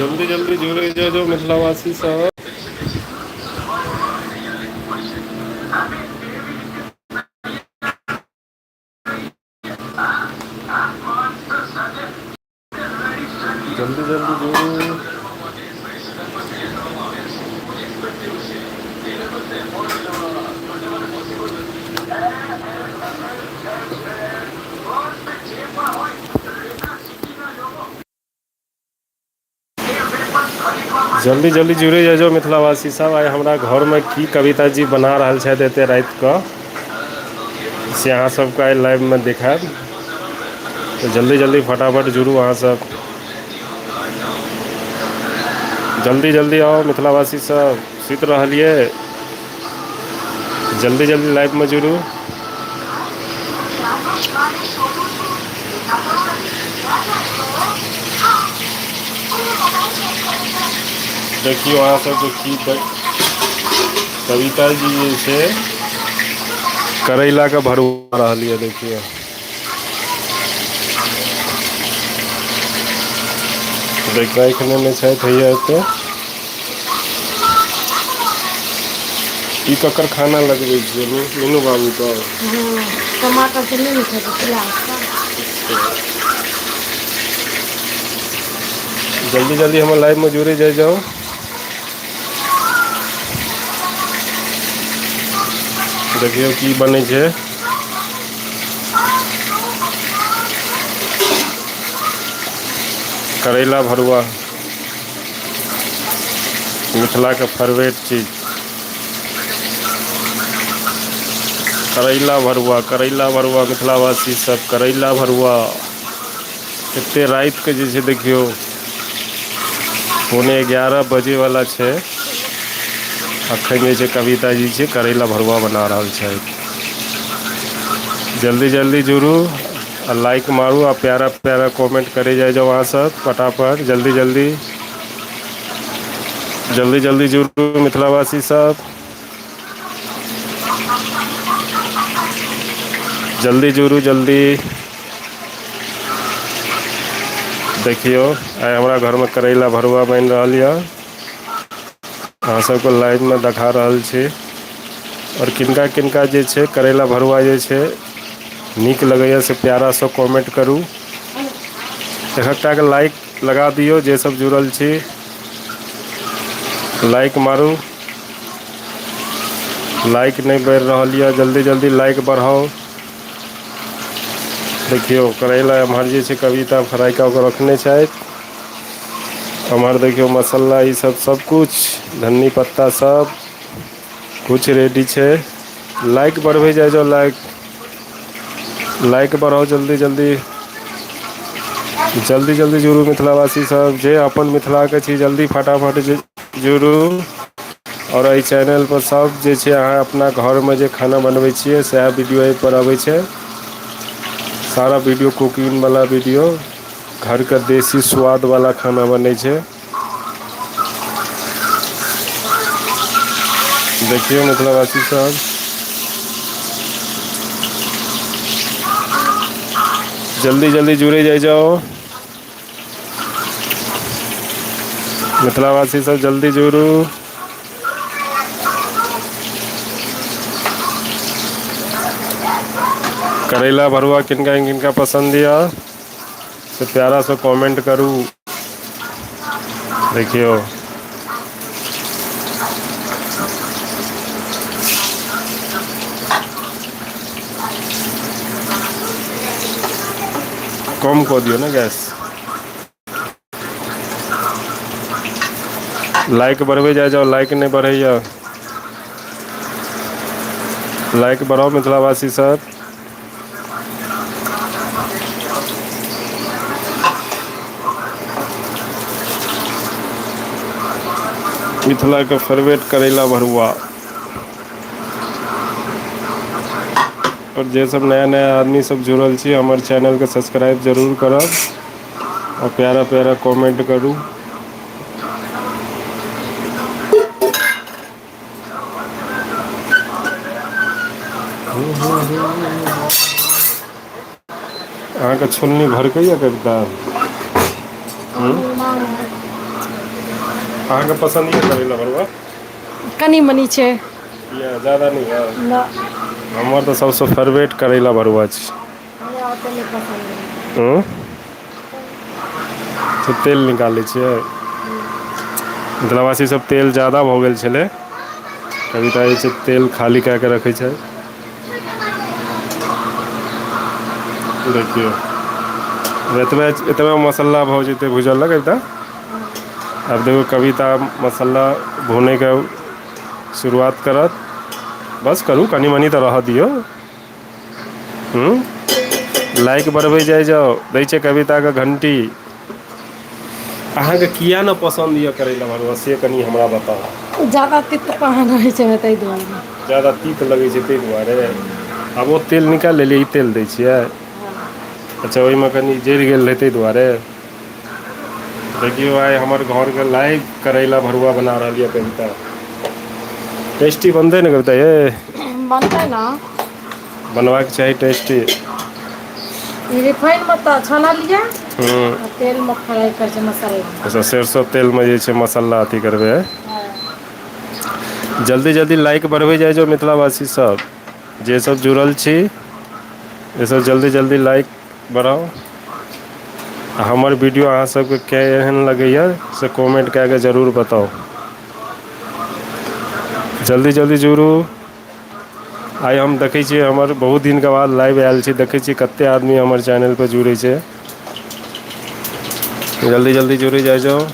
जल्दी जल्दी जुड़े जो मिथिलावासी सब। जल्दी जल्दी जुड़ो। जल्दी जल्दी जुड़े जाओ मिथिलावासी सब। आइ हमरा घर में की कविता जी बना रहल छथि एते रात कऽ, से अहाँ सबके आइ लाइव में देखायब। तो जल्दी जल्दी फटाफट जुड़ू अहाँ सब। जल्दी जल्दी आओ मिथिलावासी सब, सुति रहलिए। जल्दी जल्दी लाइव में जुड़ू। देखियो अहाँ सब की कविता जी जे छै करैला के भरुआ रहलिए। देखिए देखने में छथि हैया एते। ई ककर खाना लगबै छियै मीनू बाबू के? टमाटर से नहीं खाते प्याज का। जल्दी जल्दी हम लाइव में जुड़े जाओ। देखियो की बनै छै। करैला भरुआ मिथिला के फेवरेट चीज। करैला भरुआ मिथिलावासी सब करैला भरुआ। एते रात के जे छै देखियो 11:15 बजे वाला छै। अखन जे छै कविता जी छै करैला भरुआ बना रहल छै। जल्दी जल्दी जुड़ू आ लाइक मारू आ प्यारा प्यारा कमेंट करे जाओ वहाँ सब फटाफट। जल्दी जल्दी जल्दी जल्दी जुड़ू मिथिलावासी सब। जल्दी जुड़ू जल्दी। देखियो आइ हमरा घर में करैला भरुआ बनि रहल यऽ। अहाँ सबके लाइव में देखा रहल छी। और किनका किनका जे छै करैला भरुआ जे छै नीक लगैए से प्यारा सा कमेंट करू। एकटा के लाइक लगा दियौ जे सब जुड़ल छी। लाइक मारू। लाइक नहीं बढ़ि रहल यऽ, जल्दी जल्दी लाइक बढ़ाओ। देखियो करैला एम्हर जे छै कविता फ्राई कऽ के रखने छथि। एम्हर देखियो मसाला ई सब कुछ धन्नी पत्ता सब कुछ रेडी छै। लाइक बढ़बै जाओ लाइक बढ़ाओ जल्दी जल्दी। जल्दी जल्दी जुड़ू मिथिलावासी सब। जे अपन मिथिला के छी जल्दी फटाफट जुड़ू। और एहि चैनल पर सब जे छै अहाँ अपना घर में जे खाना बनबै छियै सएह वीडियो एहि पर अबै छै। सारा वीडियो कुकिंग वाला वीडियो घर के देसी स्वाद वाला खाना बनै छै। देखिए मिथिलावासी सब। जल्दी जल्दी जुड़े जाओ मिथिलावासी सब। जल्दी जुड़ू। करैला भरुआ किनका किनका पसंद या से प्यारा सा कमेंट करू। देखियो कम कऽ दियौ ने गैस। लाइक बढ़बै जाओ लाइक नहीं बढ़ैया। लाइक बढ़ाओ मिथिलावासी सब। मिथिला के फेवरेट करैला भरुआ। और जे सब नया नया आदमी सब जुड़ल छी हमर चैनल के सब्सक्राइब जरूर करब और प्यारा प्यारा कमेंट करू। अहाँ के छोलनी भड़कैया कविता? अहाँके पसन्द यऽ करैला भरुआ? कनी मनी छै। किया ज्यादा नहि यऽ? न हमर तऽ सबसँ फेवरेट करैला भरुआ छै। हमरा ओते नहि पसन्द रहै। उँ तऽ तेल निकालै छियै? मिथिलावासी सब तेल जादा भऽ गेल छलै। कविता जे छै तेल खाली कए कऽ रखै छै। देखियौ एतबे मसाला भऽ जेतै भुजल कविता। आब देखियौ कविता मसाला भुनैके शुरुआत करत। बस करू कनि मनि तऽ रहऽ दियौ। लाइक बढ़बै जाइ जाउ दै छै कविताके घण्टी। अहाँके किए नहि पसन्द यऽ करैला भरुआ से कनि हमरा बताउ? ज्यादा तितपन रहै छै ताहि दुआरे। ज्यादा तीत लगै छै ताहि दुआरे। आब ओ तेल निकालि लेलियै ई तेल दै छियै? हँ अच्छा ओहिमे कनि जरि गेल रहै ताहि दुआरे। देखियौ आइ हमर घरके लाइव करैला भरुआ बना रहल यऽ कविता। टेस्टी बनतै ने कविता यै? बनतै ना। बनबाक चाही टेस्टी। ई रिफाइनमे तऽ छानलियै हूँ आ तेलमे फ्राइ करै छै मसाला। अच्छा सरिसो तेलमे जे छै मसाला अथी करबै आंय? हँ जल्दी जल्दी लाइक बढ़बै जाइ जाउ मिथिलावासी सब। जे सब जुड़ल छी से सब जल्दी जल्दी लाइक बढ़ाउ। आ हमर वीडियो अहाँ सबके केहन लगैए से कमेन्ट कए कऽ जरूर बताउ। जल्दी जल्दी जुड़ू। आइ हम देखै छियै हमर बहुत दिनके बाद लाइव आयल छी देखै छियै कतेक आदमी हमर चैनलपर जुड़ै छै। जल्दी जल्दी जुड़ि जाइ जाउ।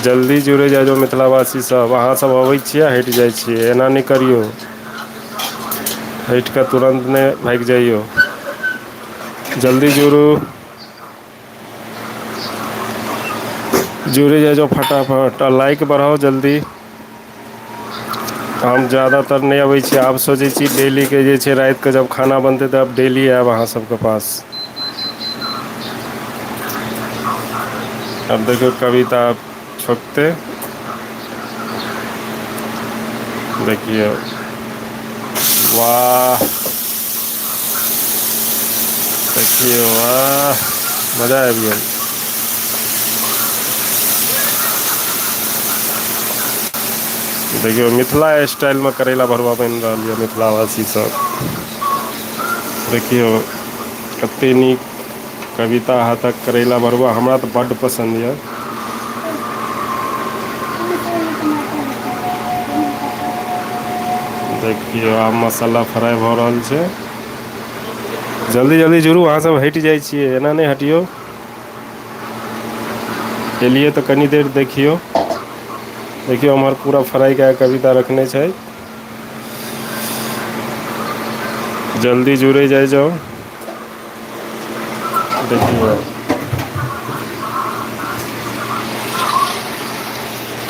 जल्दी जुड़ै जाइ जाउ मिथिलावासी सब। अहाँसब अबै छियै हटि जाइ छियै एना नहि करियौ। हटि कऽ तुरन्त नहि भागि जइयौ। जल्दी जुड़ू। जुड़ि जाइ जाउ फटाफट आ लाइक बढ़ाउ जल्दी। हम जादातर नहि अबै छी आब सोचै छी डेलीके जे छै रातिके जब खाना बनतै तऽ आब डेली आयब अहाँ सबके पास। अब देखियौ कविता छौँकतै। देखियौ वाह। देखियौ वाह मजा आबि गेल। देखियौ मिथिला स्टाइलमे करैला भरुआ बनि रहल यऽ मिथिलावासी सब। देखियौ कते नीक कविता हाथक करैला बरुआ हमरा तऽ बड्ड पसन्द यऽ। देखियौ आब मसाला फ्राइ भऽ रहल छै। जल्दी जल्दी जुड़ू अहाँसब हटि जाइ छियै एना नहि हटियौ। एलियै तऽ कनि देर देखियौ। देखियौ हमर पूरा फ्राइ कए कऽ कविता रखने छै। जल्दी जुड़ै जाइ जाउ। देखियौ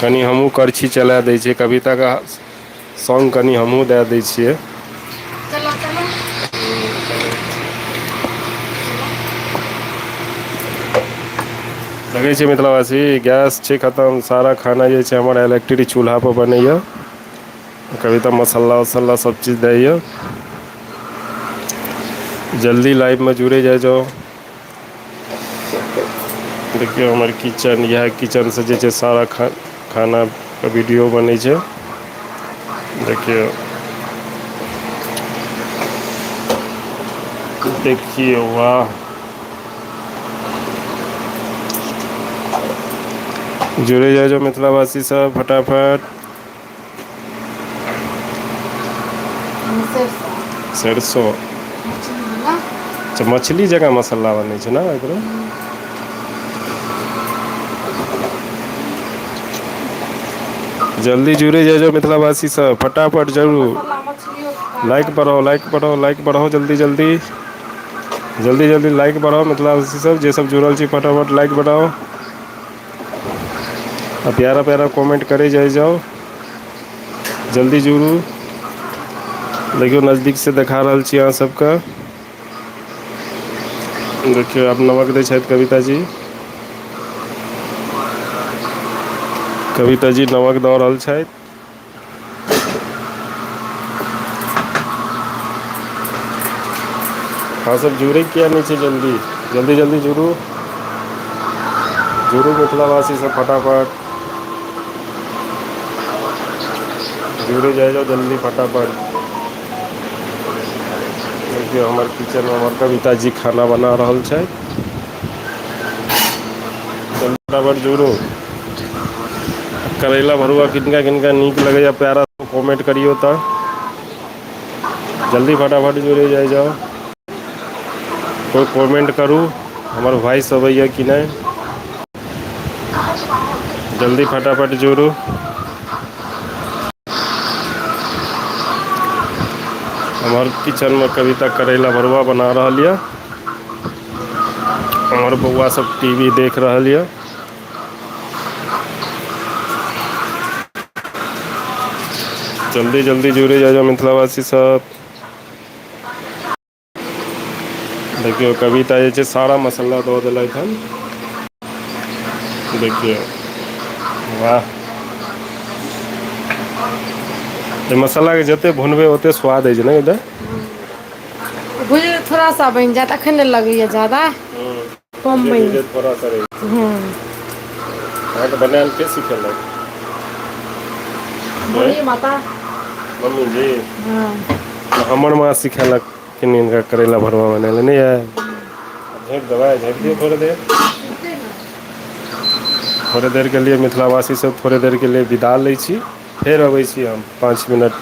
कनि हमहूँ करछी चला दै छियै कविताके सॉन्ग कनि हमहूँ दए दै छियै। चलऽ चलऽ चलऽ देखै छियै मिथिलावासी गैस छै खतम सारा खाना जे छै हमर इलेक्ट्रिक चूल्हापर बनैया। कविता मसाला वसाला सब चीज दैए। जल्दी लाइवमे जुड़ै जाइ जाउ। देखियौ हमर किचन इएह किचनसँ जे छै सारा खानाके वीडियो बनै छै। देखियौ देखियौ वाह। जुड़ै जाइ जाउ मिथिलावासी सब फटाफट। सरसो सरिसो मछली बला अच्छा मछली जकाँ मसाला बनै छै ने एकरो? जल्दी जुड़ै जाइ जाउ मिथिलावासी सब फटाफट जरूर। मसाला मछलियो लाइक बढ़ाउ लाइक बढ़ाउ लाइक बढ़ाउ जल्दी जल्दी। जल्दी जल्दी लाइक बढ़ाउ मिथिलावासी सब जे सब जुड़ल छी फटाफट लाइक बढ़ाउ। आ प्यारा प्यारा कमेंट करै जाइ जाउ। जल्दी जुड़ू। देखियौ नजदीकसँ देखा रहल छी अहाँ सबके। देखियौ आब नमक दै छथि कविता जी। कविता जी नमक दऽ रहल छथि। अहाँ सब जुड़ै किया नहि छै जल्दी जल्दी जल्दी जुड़ू। जुड़ू मिथिलावासी सब फटाफट जुड़े जाइ जाओ जल्दी फटाफट। देखिए हमर किचन में हमर कविता जी खाना बना रहल छै। जल्दी फटाफट जुड़ू। करैला भरुआ किनका किनका नीक लगैए प्यारा कमेंट करियौ तऽ जल्दी फटाफट जुड़े जाइ जाउ। कोइ कमेंट करू हमर वॉइस अबैए कि नहि। जल्दी फटाफट जुड़ू। हमर किचन में कविता करैला भरुआ बना रहल यऽ। हमर बौआ सब टीवी देख रहल यऽ। जल्दी जल्दी जुड़े जाइ जाउ मिथिलावासी सब। देखियौ कविता जे छै सारा मसाला दऽ देलथि हन। देखियौ वाह। मसालाके जतेक भुनबै ओतेक स्वाद होइ छै ने दाइ। भुज थोड़ा सा बनि जायत अखन नहि लगैया ज्यादा कम धीरे बनि। धीरे थोड़ा सा रहै छै। अहाँके बनायल के सिखेलक। बूढ़ी माता। मम्मी जी। हँ। हमर माँ सिखेलक कनि हिनका करैला भरुआ बनैले नहि यै। झाँपि देबै झाँपि दियौ थोड़े देर। थोड़े देरके लिए मिथिलावासी सब थोड़े देरके लिए विदा लै छी। फेर अबै छी हम 5 मिनट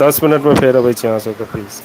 10 मिनटमे फेर अबै छी अहाँ सबके फीस।